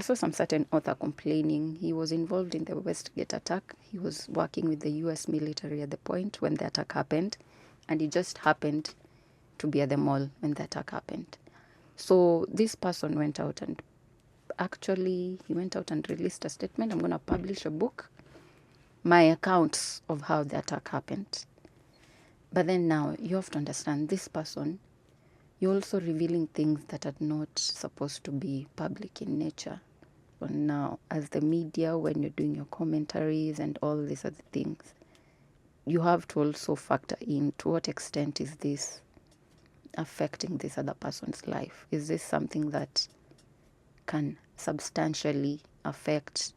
saw some certain author complaining he was involved in the Westgate attack. He was working with the US military at the point when the attack happened, and he just happened to be at the mall when the attack happened. So this person went out and released a statement. I'm going to publish a book, my accounts of how the attack happened. But then now you have to understand, this person, you're also revealing things that are not supposed to be public in nature. But now, as the media, when you're doing your commentaries and all these other things, you have to also factor in to what extent is this affecting this other person's life? Is this something that can substantially affect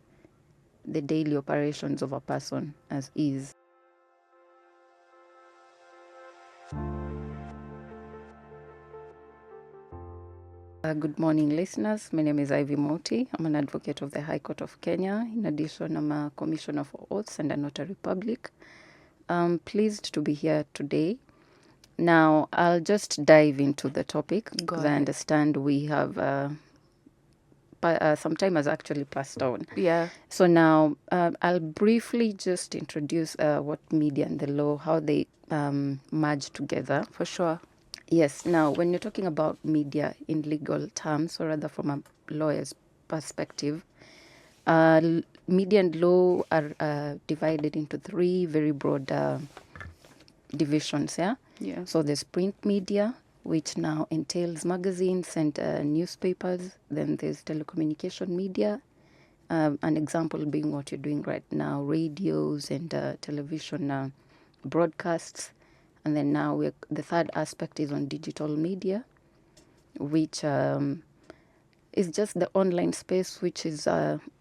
the daily operations of a person as is? Good morning, listeners. My name is Ivy Mouti. I'm an advocate of the High Court of Kenya. In addition, I'm a commissioner for oaths and a notary public. I'm pleased to be here today. Now, I'll just dive into the topic because I understand we have some time has actually passed on. Yeah. So now I'll briefly just introduce what media and the law, how they merge together. For sure. Yes. Now, when you're talking about media in legal terms, or rather from a lawyer's perspective, media and law are divided into three very broad divisions. Yeah. So there's print media, which now entails magazines and newspapers. Then there's telecommunication media, an example being what you're doing right now, radios and television broadcasts. And then now the third aspect is on digital media, which is just the online space, which is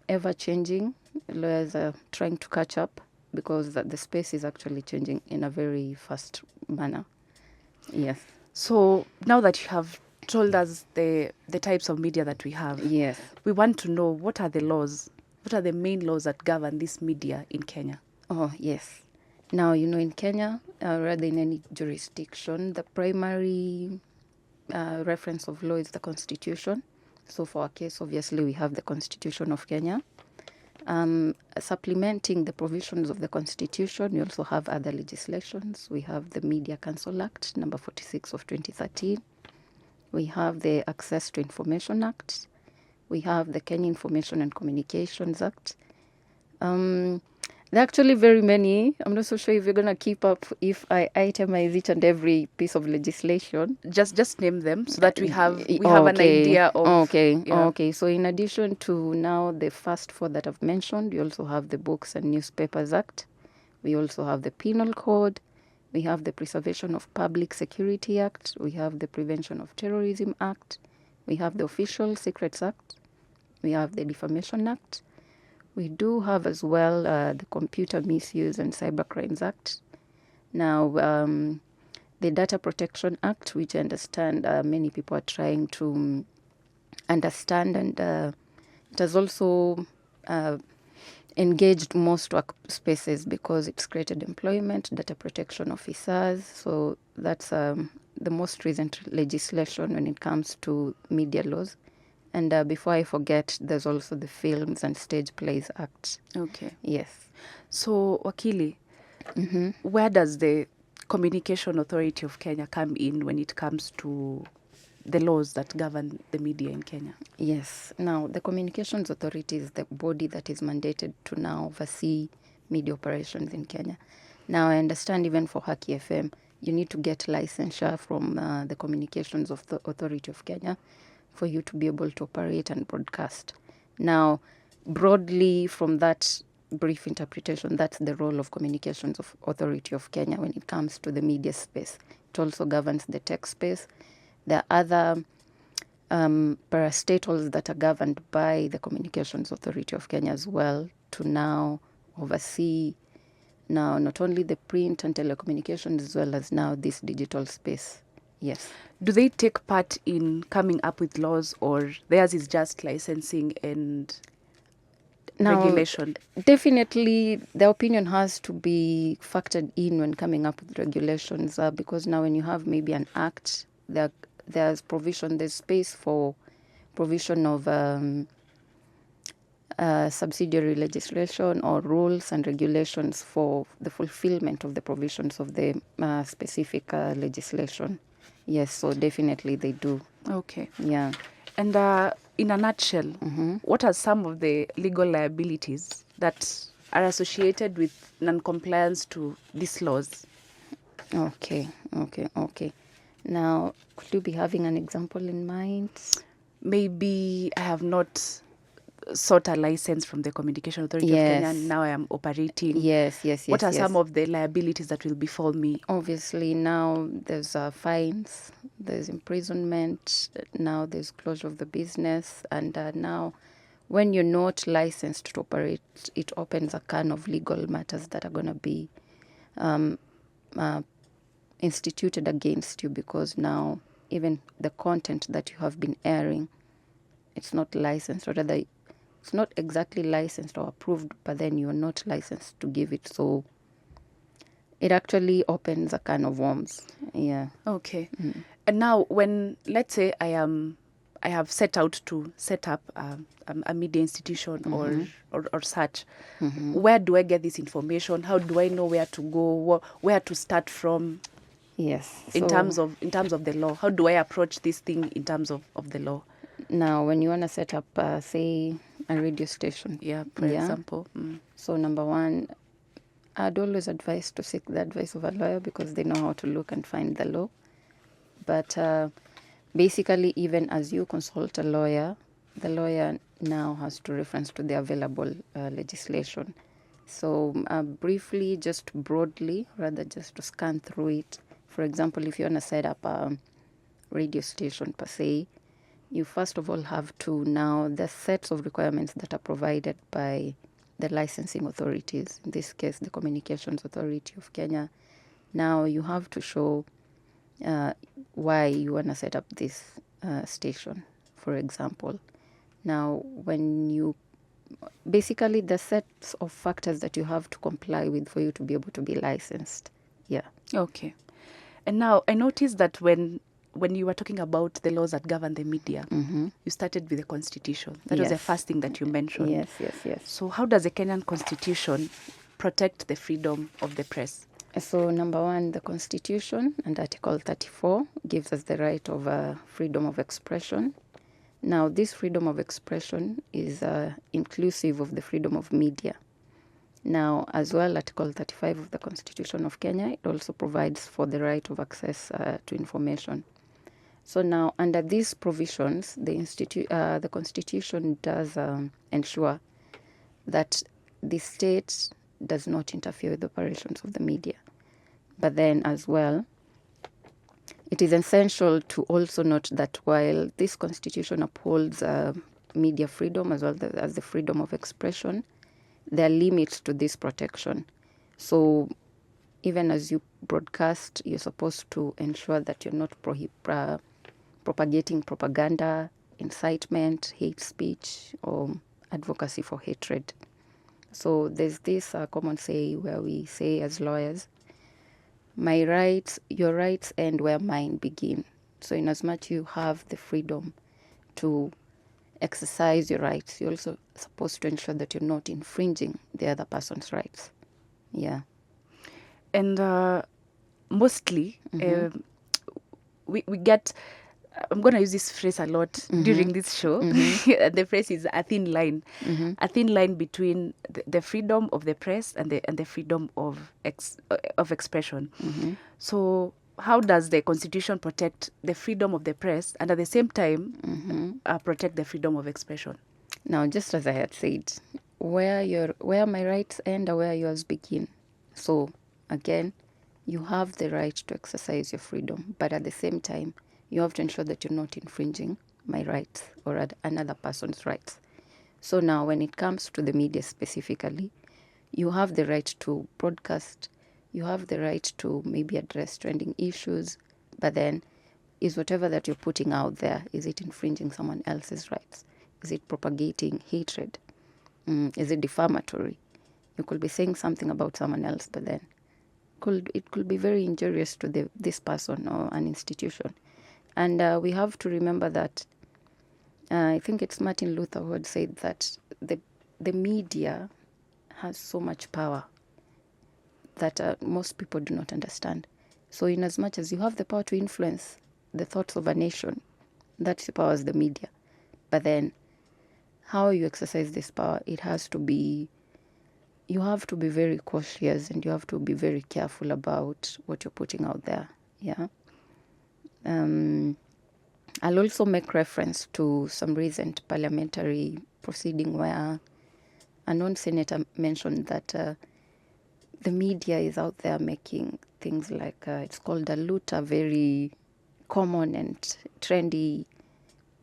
ever-changing. Lawyers are trying to catch up because the space is actually changing in a very fast manner. Yes. So now that you have told us the types of media that we have, yes, we want to know what are the laws, what are the main laws that govern this media in Kenya? Oh, yes. Now, in Kenya, rather in any jurisdiction, the primary reference of law is the Constitution. So for our case, obviously, we have the Constitution of Kenya. Supplementing the provisions of the Constitution, we also have other legislations. We have the Media Council Act, number 46 of 2013. We have the Access to Information Act. We have the Kenya Information and Communications Act. There are actually very many. I'm not so sure if you're going to keep up if I itemize each and every piece of legislation. Just name them so that we have an idea of... Okay. So in addition to now the first four that I've mentioned, we also have the Books and Newspapers Act. We also have the Penal Code. We have the Preservation of Public Security Act. We have the Prevention of Terrorism Act. We have the Official Secrets Act. We have the Defamation Act. We do have as well the Computer Misuse and Cybercrimes Act. Now, the Data Protection Act, which I understand many people are trying to understand, and it has also engaged most workspaces because it's created employment, data protection officers. So that's the most recent legislation when it comes to media laws. And before I forget, there's also the Films and Stage Plays Act. Okay. Yes. So, Wakili, where does the Communication Authority of Kenya come in when it comes to the laws that govern the media in Kenya? Yes. Now, the Communications Authority is the body that is mandated to now oversee media operations in Kenya. Now, I understand even for Haki FM, you need to get licensure from the Communications Authority of Kenya for you to be able to operate and broadcast. Now, broadly from that brief interpretation, that's the role of Communications Authority of Kenya when it comes to the media space. It also governs the tech space. There are other parastatals that are governed by the Communications Authority of Kenya as well to now oversee now not only the print and telecommunications as well as now this digital space. Yes. Do they take part in coming up with laws, or theirs is just licensing and regulation? Definitely, the opinion has to be factored in when coming up with regulations because now when you have maybe an act, there's space for provision of subsidiary legislation or rules and regulations for the fulfillment of the provisions of the specific legislation. Yes, so definitely they do. Okay. Yeah. And in a nutshell, what are some of the legal liabilities that are associated with non-compliance to these laws? Okay. Now, could you be having an example in mind? Maybe I have not sought a license from the Communication Authority of Kenya. Now I am operating. Yes. What are some of the liabilities that will befall me? Obviously, now there's fines, there's imprisonment, now there's closure of the business, and now when you're not licensed to operate, it opens a can of legal matters that are going to be instituted against you, because now even the content that you have been airing, it's not licensed, or rather it's not exactly licensed or approved, but then you're not licensed to give it. So it actually opens a can of worms. Yeah. Okay. And now when, let's say I have set out to set up a media institution or such, where do I get this information? How do I know where to go, where to start from? Yes. In terms of the law, how do I approach this thing in terms of the law? Now, when you want to set up, say, a radio station. For example. So number one, I'd always advise to seek the advice of a lawyer, because they know how to look and find the law. But basically, even as you consult a lawyer, the lawyer now has to reference to the available legislation. So briefly, just broadly, rather just to scan through it. For example, if you want to set up a radio station per se, you first of all have to now, the sets of requirements that are provided by the licensing authorities, in this case, the Communications Authority of Kenya. Now you have to show why you want to set up this station, for example. Now, when you, basically the sets of factors that you have to comply with for you to be able to be licensed. Yeah. Okay. And now I noticed that when you were talking about the laws that govern the media, you started with the Constitution. That was the first thing that you mentioned. Yes. So how does the Kenyan Constitution protect the freedom of the press? So number one, the Constitution and Article 34 gives us the right of freedom of expression. Now, this freedom of expression is inclusive of the freedom of media. Now, as well, Article 35 of the Constitution of Kenya, it also provides for the right of access to information. So now, under these provisions, the Constitution does ensure that the state does not interfere with the operations of the media. But then as well, it is essential to also note that while this Constitution upholds media freedom as well as the freedom of expression, there are limits to this protection. So even as you broadcast, you're supposed to ensure that you're not propagating propaganda, incitement, hate speech, or advocacy for hatred. So there's this common say where we say as lawyers, my rights, your rights end where mine begin. So in as much you have the freedom to exercise your rights, you're also supposed to ensure that you're not infringing the other person's rights. Yeah. And mostly, we get, I'm going to use this phrase a lot during this show. The phrase is a thin line. A thin line between the freedom of the press and the freedom of expression. So how does the Constitution protect the freedom of the press and at the same time protect the freedom of expression? Now, just as I had said, where my rights end or where yours begin. So again, you have the right to exercise your freedom, but at the same time, you have to ensure that you're not infringing my rights or another person's rights. So now, when it comes to the media specifically, you have the right to broadcast, you have the right to maybe address trending issues, but then is whatever that you're putting out there, is it infringing someone else's rights? Is it propagating hatred? Is it defamatory? You could be saying something about someone else, but then it could be very injurious to this person or an institution. And we have to remember that I think it's Martin Luther who had said that the the media has so much power that most people do not understand. So in as much as you have the power to influence the thoughts of a nation, that empowers the media. But then how you exercise this power, you have to be very cautious, and you have to be very careful about what you're putting out there. Yeah. I'll also make reference to some recent parliamentary proceeding where a non-senator mentioned that the media is out there making things like, it's called a looter, very common and trendy.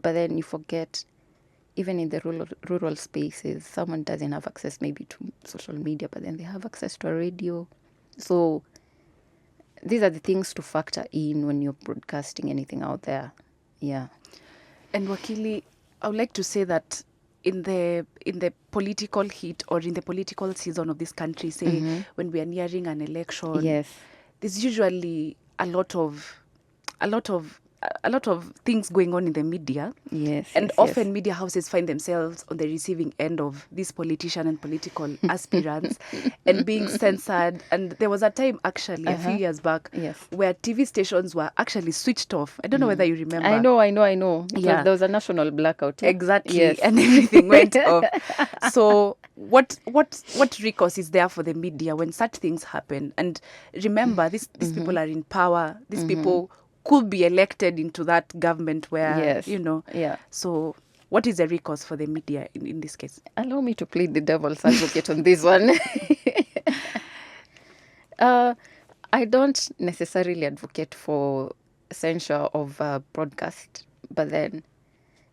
But then you forget, even in the rural spaces, someone doesn't have access maybe to social media, but then they have access to a radio. So these are the things to factor in when you're broadcasting anything out there. Yeah. And Wakili, I would like to say that in the political heat or in the political season of this country, say when we are nearing an election, Yes. there's usually a lot of things going on in the media. Yes. And yes, often yes. media houses find themselves on the receiving end of these politician and political aspirants and being censored. And there was a time actually a few years back Yes. where TV stations were actually switched off. I don't know whether you remember. I know. Yeah. There was a national blackout. Yeah? Exactly. Yes. And everything went off. So what recourse is there for the media when such things happen? And remember, these people are in power. These people could be elected into that government where, Yes. Yeah. So what is the recourse for the media in this case? Allow me to plead the devil's advocate on this one. I don't necessarily advocate for censure of broadcast, but then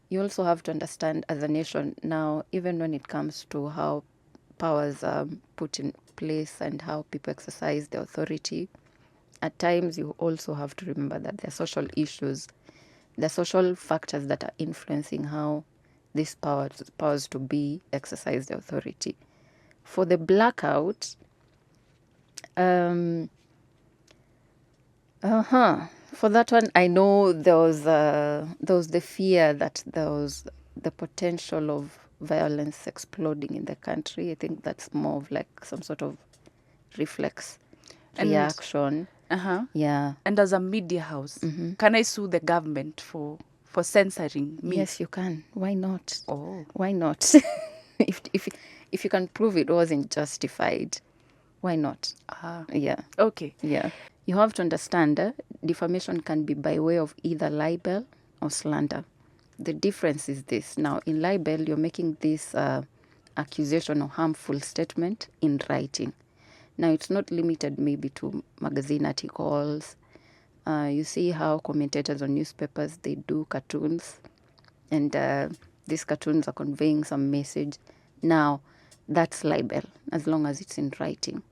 you also have to understand as a nation now, even when it comes to how powers are put in place and how people exercise their authority, at times you also have to remember that there are social issues, there are social factors that are influencing how these powers to be exercise the authority. For the blackout, for that one, I know there was the fear that there was the potential of violence exploding in the country. I think that's more of like some sort of reflex reaction. Yeah. And as a media house, can I sue the government for censoring me? Yes, you can. Why not? Oh. Why not? if you can prove it wasn't justified, why not? Yeah. Okay. Yeah. You have to understand, defamation can be by way of either libel or slander. The difference is this. Now, in libel, you're making this accusation or harmful statement in writing. Now, it's not limited maybe to magazine articles. You see how commentators on newspapers, they do cartoons, and these cartoons are conveying some message. Now, that's libel, as long as it's in writing.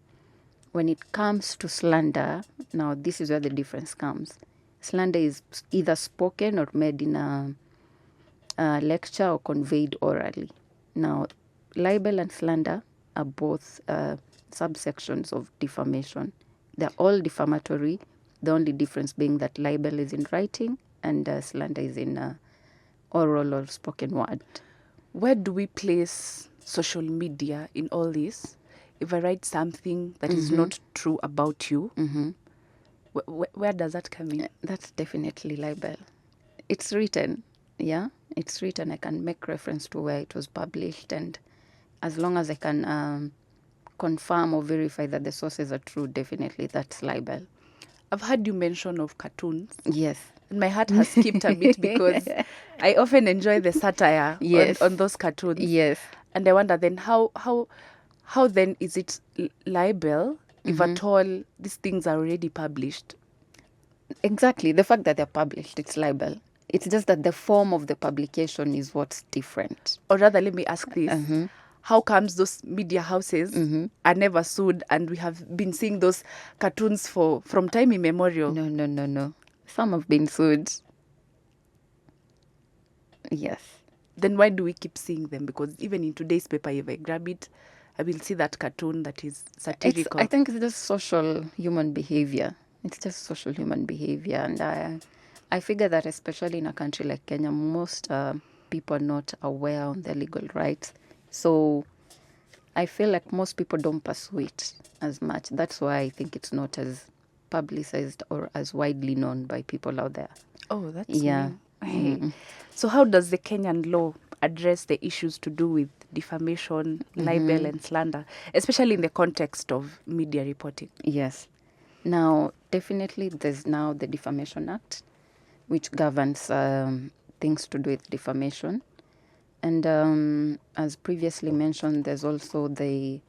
When it comes to slander, now this is where the difference comes. Slander is either spoken or made in a lecture or conveyed orally. Now, libel and slander are both subsections of defamation. They're all defamatory, the only difference being that libel is in writing and slander is in oral or spoken word. Where do we place social media in all this? If I write something that is not true about you, where does that come in? That's definitely libel. It's written, yeah? It's written. I can make reference to where it was published, and as long as I can confirm or verify that the sources are true, definitely that's libel. I've heard you mention of cartoons. Yes. And my heart has skipped a bit because I often enjoy the satire on those cartoons. Yes. And I wonder then how then is it libel if at all these things are already published? Exactly. The fact that they're published, it's libel. It's just that the form of the publication is what's different. Or rather, let me ask this. How comes those media houses are never sued and we have been seeing those cartoons from time immemorial? No. Some have been sued. Yes. Then why do we keep seeing them? Because even in today's paper, if I grab it, I will see that cartoon that is satirical. I think it's just social human behavior. It's just social human behavior. And I figure that especially in a country like Kenya, most people are not aware of their legal rights. So I feel like most people don't pursue it as much. That's why I think it's not as publicized or as widely known by people out there. Oh, that's Yeah. new. So how does the Kenyan law address the issues to do with defamation, libel, and slander, especially in the context of media reporting? Yes. Now, definitely there's now the Defamation Act, which governs things to do with defamation. And as previously mentioned, there's also the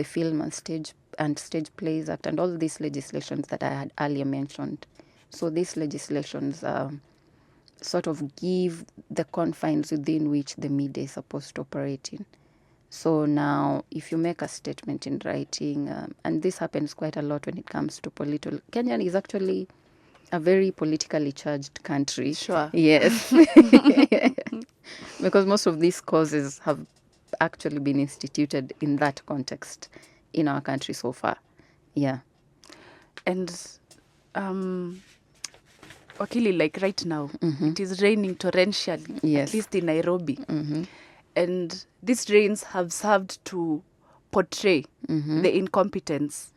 Film and Stage Plays Act and all these legislations that I had earlier mentioned. So these legislations sort of give the confines within which the media is supposed to operate in. So now, if you make a statement in writing, and this happens quite a lot when it comes to political... Kenya is actually a very politically charged country. Sure. Yes. Because most of these causes have actually been instituted in that context in our country so far. Yeah. And Wakili, like right now, it is raining torrentially, Yes. at least in Nairobi. And these rains have served to portray the incompetence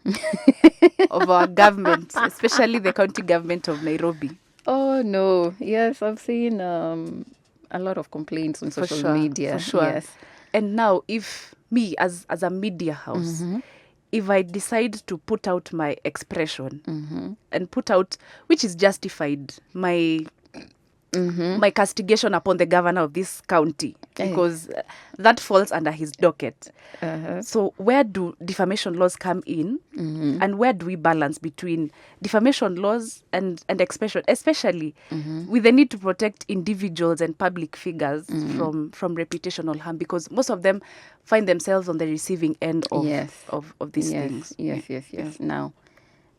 of our government, especially the county government of Nairobi. Oh, no. Yes, I've seen a lot of complaints on social media. For sure. Yes. And now, if me, as a media house, if I decide to put out my expression and put out, which is justified, my castigation upon the governor of this county, because that falls under his docket. So where do defamation laws come in, and where do we balance between defamation laws and expression, especially with the need to protect individuals and public figures from reputational harm, because most of them find themselves on the receiving end of these things. Yes. Now,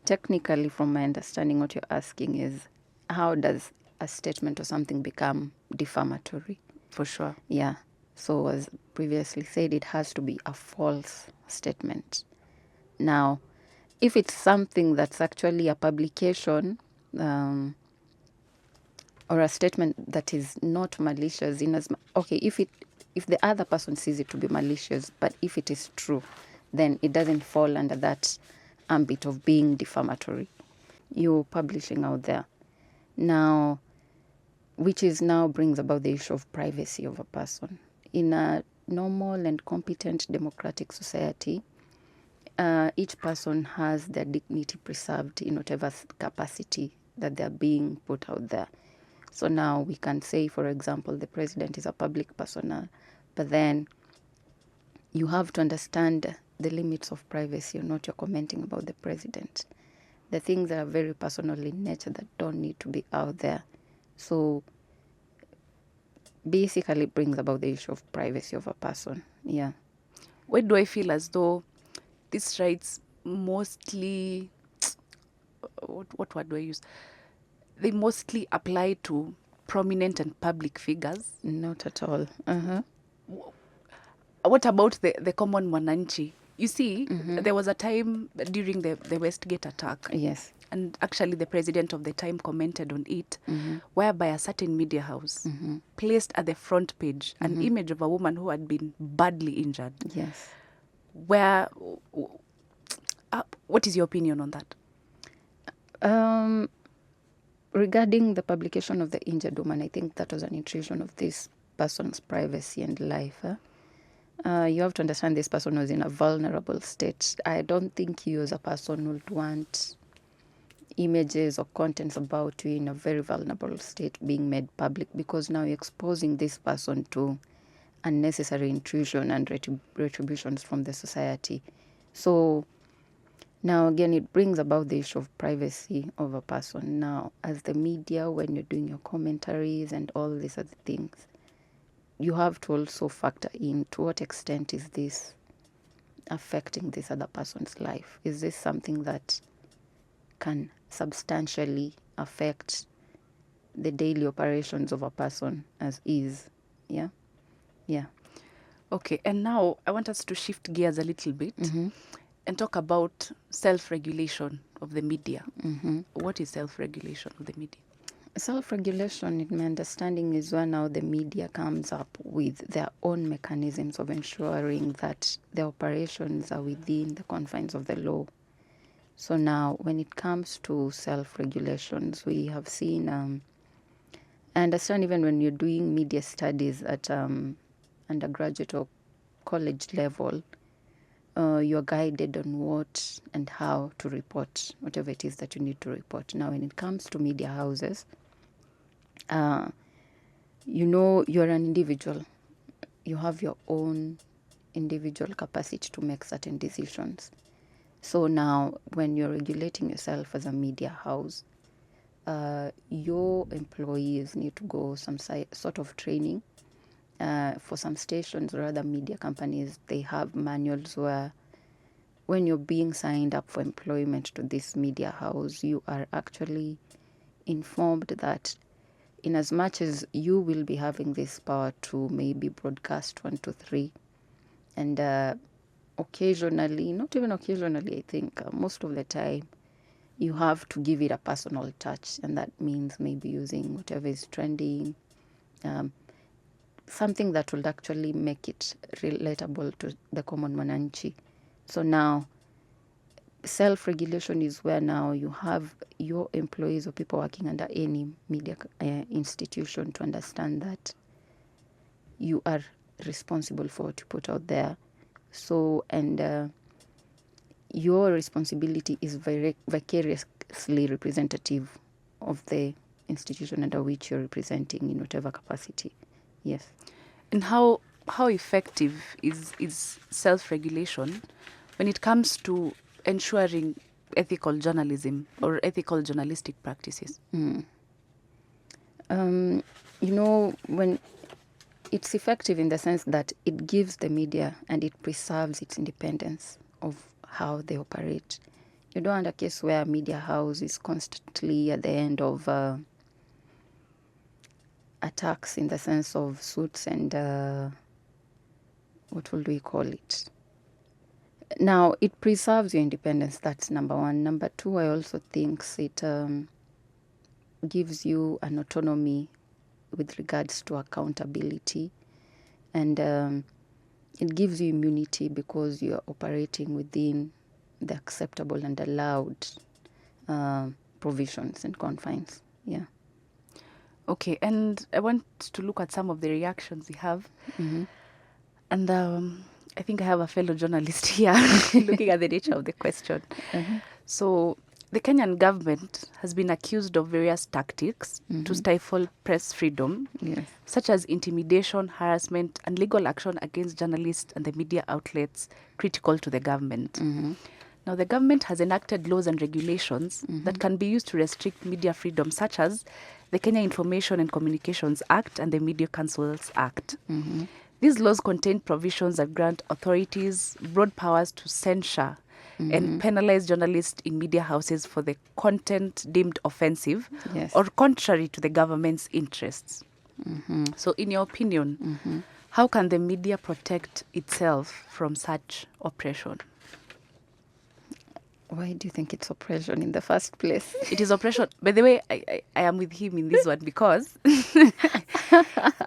technically, from my understanding, what you're asking is, how does a statement or something become defamatory? For sure. Yeah. So as previously said, it has to be a false statement. Now, if it's something that's actually a publication or a statement that is not malicious, if the other person sees it to be malicious, but if it is true, then it doesn't fall under that ambit of being defamatory. You're publishing out there. Now, which is now brings about the issue of privacy of a person. In a normal and competent democratic society, each person has their dignity preserved in whatever capacity that they're being put out there. So now we can say, for example, the president is a public persona, but then you have to understand the limits of privacy or not. You're commenting about the president. The things that are very personal in nature that don't need to be out there. So basically it brings about the issue of privacy of a person. Yeah. Why do I feel as though these rights mostly, what word do I use? They mostly apply to prominent and public figures? Not at all. What about the common mwananchi? You see, there was a time during the Westgate attack. Yes. And actually the president of the time commented on it, whereby a certain media house placed at the front page an image of a woman who had been badly injured. Yes. What is your opinion on that? Regarding the publication of the injured woman, I think that was an intrusion of this person's privacy and life. You have to understand this person was in a vulnerable state. I don't think you as a person would want images or contents about you in a very vulnerable state being made public, because now you're exposing this person to unnecessary intrusion and retributions from the society. So now again, it brings about the issue of privacy of a person. Now, as the media, when you're doing your commentaries and all these other things, you have to also factor in to what extent is this affecting this other person's life. Is this something that can substantially affect the daily operations of a person as is? Yeah. Okay, and now I want us to shift gears a little bit and talk about self-regulation of the media. What is self-regulation of the media? Self-regulation, in my understanding, is where now the media comes up with their own mechanisms of ensuring that the operations are within the confines of the law. So now, when it comes to self-regulations, we have seen, I understand even when you're doing media studies at undergraduate or college level, you're guided on what and how to report whatever it is that you need to report. Now, when it comes to media houses, you're an individual. You have your own individual capacity to make certain decisions. So now, when you're regulating yourself as a media house, your employees need to go some sort of training. For some stations or other media companies, they have manuals where when you're being signed up for employment to this media house, you are actually informed that in as much as you will be having this power to maybe broadcast 1, 2, 3, and occasionally, not even occasionally, I think most of the time, you have to give it a personal touch, and that means maybe using whatever is trending, something that will actually make it relatable to the common mananchi. So now, self-regulation is where now you have your employees or people working under any media institution to understand that you are responsible for what you put out there. So, and your responsibility is vicariously representative of the institution under which you're representing in whatever capacity. Yes. And how effective is self-regulation when it comes to ensuring ethical journalism or ethical journalistic practices? When it's effective in the sense that it gives the media and it preserves its independence of how they operate. You don't want a case where a media house is constantly at the end of attacks in the sense of suits and what will we call it? Now, it preserves your independence. That's number one. Number two, I also think it gives you an autonomy with regards to accountability, and it gives you immunity because you're operating within the acceptable and allowed provisions and confines. Yeah. Okay, and I want to look at some of the reactions we have. Mm-hmm. And I think I have a fellow journalist here looking at the nature of the question. Uh-huh. So the Kenyan government has been accused of various tactics to stifle press freedom, Yes. such as intimidation, harassment, and legal action against journalists and the media outlets critical to the government. Now, the government has enacted laws and regulations that can be used to restrict media freedom, such as the Kenya Information and Communications Act and the Media Councils Act. These laws contain provisions that grant authorities broad powers to censure and penalize journalists in media houses for the content deemed offensive Yes. or contrary to the government's interests. So, in your opinion, how can the media protect itself from such oppression? Why do you think it's oppression in the first place? It is oppression. By the way, I am with him in this one because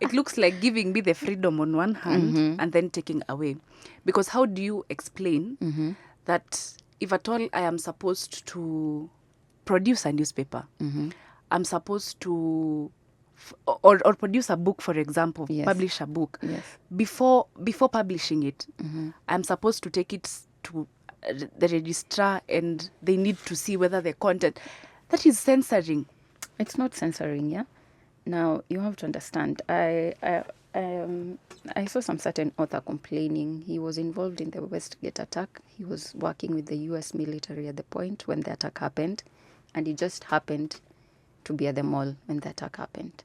it looks like giving me the freedom on one hand and then taking away. Because how do you explain that if at all I am supposed to produce a newspaper, I'm supposed to or produce a book, for example, Yes. publish a book. Yes. Before publishing it, I'm supposed to take it to the registrar and they need to see whether the content, that is censoring. It's not censoring, yeah? Now, you have to understand, I saw some certain author complaining. He was involved in the Westgate attack. He was working with the US military at the point when the attack happened, and he just happened to be at the mall when the attack happened.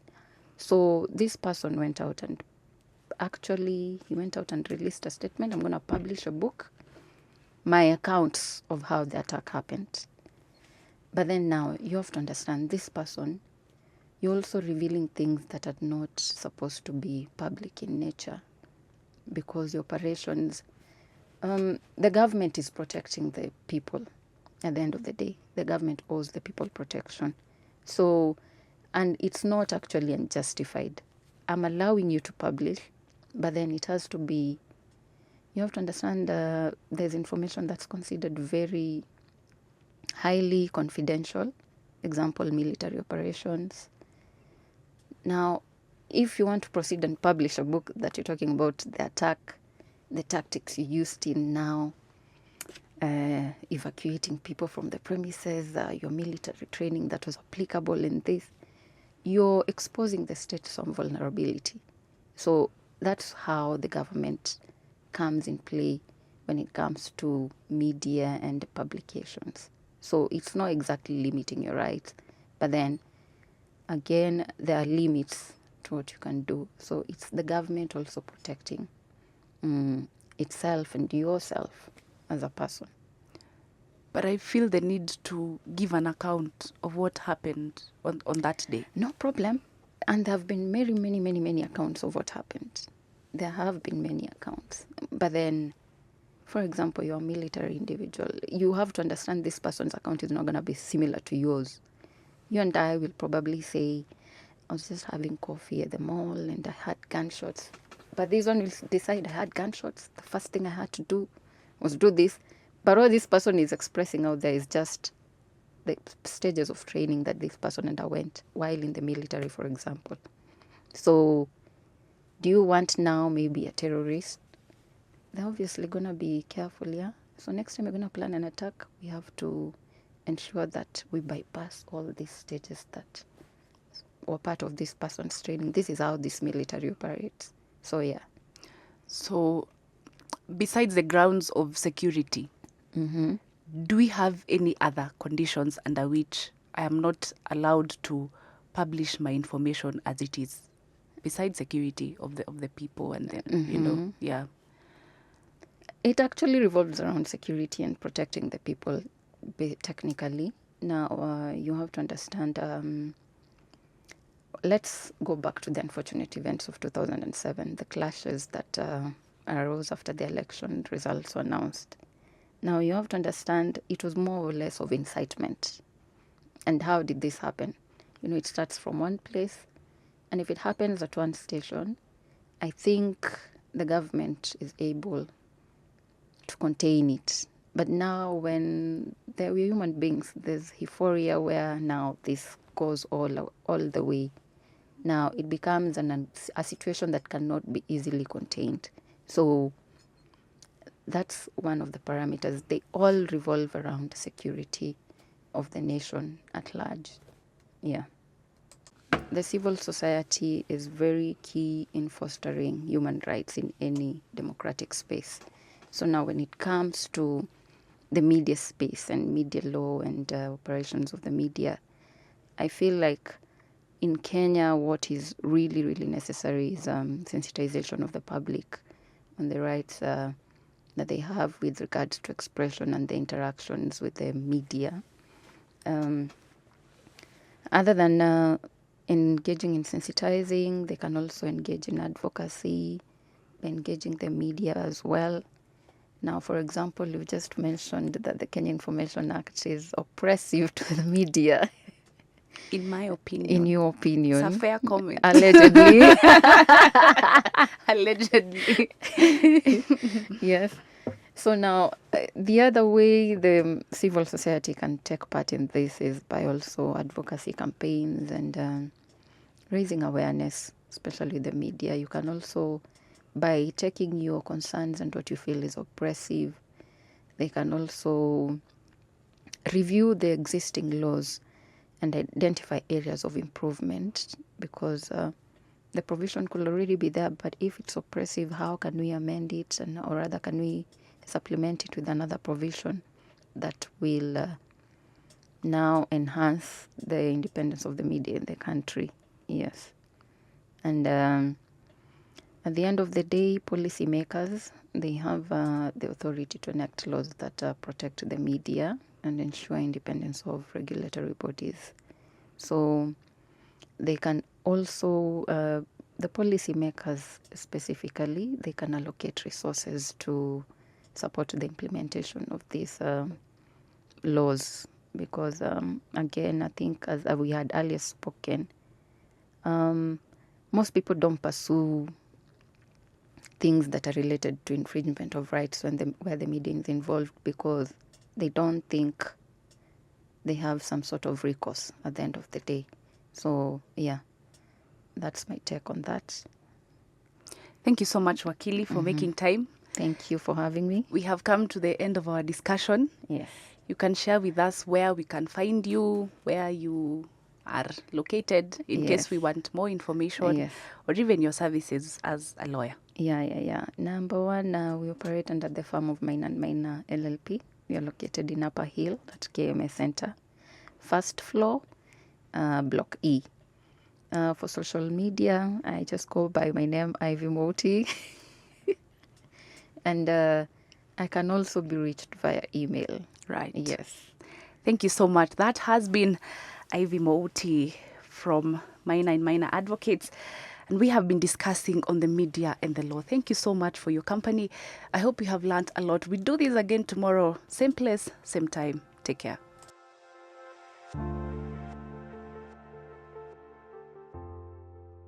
So this person went out and released a statement. I'm going to publish a book, my accounts of how the attack happened. But then now, you have to understand, this person, you're also revealing things that are not supposed to be public in nature, because the operations, the government is protecting the people. At the end of the day, the government owes the people protection. So And it's not actually unjustified. I'm allowing you to publish, but then it has to be, you have to understand there's information that's considered very highly confidential. Example, military operations. Now, if you want to proceed and publish a book that you're talking about the attack, the tactics you used in now, evacuating people from the premises, your military training that was applicable in this, you're exposing the state to some vulnerability. So that's how the government comes in play when it comes to media and publications. So it's not exactly limiting your rights, but then again, there are limits to what you can do. So it's the government also protecting itself and yourself as a person. But I feel the need to give an account of what happened on that day. No problem. And there have been many accounts of what happened. There have been many accounts. But then, for example, you're a military individual. You have to understand this person's account is not going to be similar to yours. You and I will probably say, I was just having coffee at the mall and I had gunshots. But this one will decide I had gunshots. The first thing I had to do was do this. But all this person is expressing out there is just the stages of training that this person underwent while in the military, for example. So do you want now maybe a terrorist? They're obviously going to be careful, yeah? So next time we're going to plan an attack, we have to ensure that we bypass all these stages that were part of this person's training. This is how this military operates. So, yeah. So, besides the grounds of security, do we have any other conditions under which I am not allowed to publish my information as it is, besides security of the people and then yeah? It actually revolves around security and protecting the people, technically. Now, you have to understand. Let's go back to the unfortunate events of 2007, the clashes that arose after the election results were announced. Now, you have to understand it was more or less of incitement. And how did this happen? It starts from one place, and if it happens at one station, I think the government is able to contain it. But now when we're human beings, there's euphoria where now this goes all the way. Now it becomes a situation that cannot be easily contained. So that's one of the parameters. They all revolve around security of the nation at large. Yeah. The civil society is very key in fostering human rights in any democratic space. So now when it comes to the media space and media law and operations of the media, I feel like in Kenya, what is really, really necessary is sensitization of the public on the rights that they have with regards to expression and the interactions with the media. Other than engaging in sensitizing, they can also engage in advocacy, engaging the media as well. Now, for example, you've just mentioned that the Kenya Information Act is oppressive to the media. In my opinion. In your opinion. It's a fair comment. Allegedly. Allegedly. Yes. So now, the other way the civil society can take part in this is by also advocacy campaigns and raising awareness, especially the media. You can also, by taking your concerns and what you feel is oppressive, they can also review the existing laws and identify areas of improvement, because the provision could already be there, but if it's oppressive, how can we amend it, or rather can we supplement it with another provision that will now enhance the independence of the media in the country. Yes. And at the end of the day, policymakers, they have the authority to enact laws that protect the media and ensure independence of regulatory bodies. So they can also, the policymakers specifically, they can allocate resources to support the implementation of these laws. Because, again, I think as we had earlier spoken, Most people don't pursue things that are related to infringement of rights where the media is involved, because they don't think they have some sort of recourse at the end of the day. So yeah, that's my take on that. Thank you so much, Wakili, for making time. Thank you for having me. We have come to the end of our discussion. Yes. You can share with us where we can find you, where you are located, in case we want more information, or even your services as a lawyer. Yeah. Number one, we operate under the firm of Mine and Mine LLP. We are located in Upper Hill at KMA Center, first floor, Block E. For social media, I just go by my name, Ivy Mouti. And I can also be reached via email. Right. Yes. Thank you so much. That has been Ivy Mouti from Minor and Minor Advocates. And we have been discussing on the media and the law. Thank you so much for your company. I hope you have learned a lot. We do this again tomorrow. Same place, same time. Take care.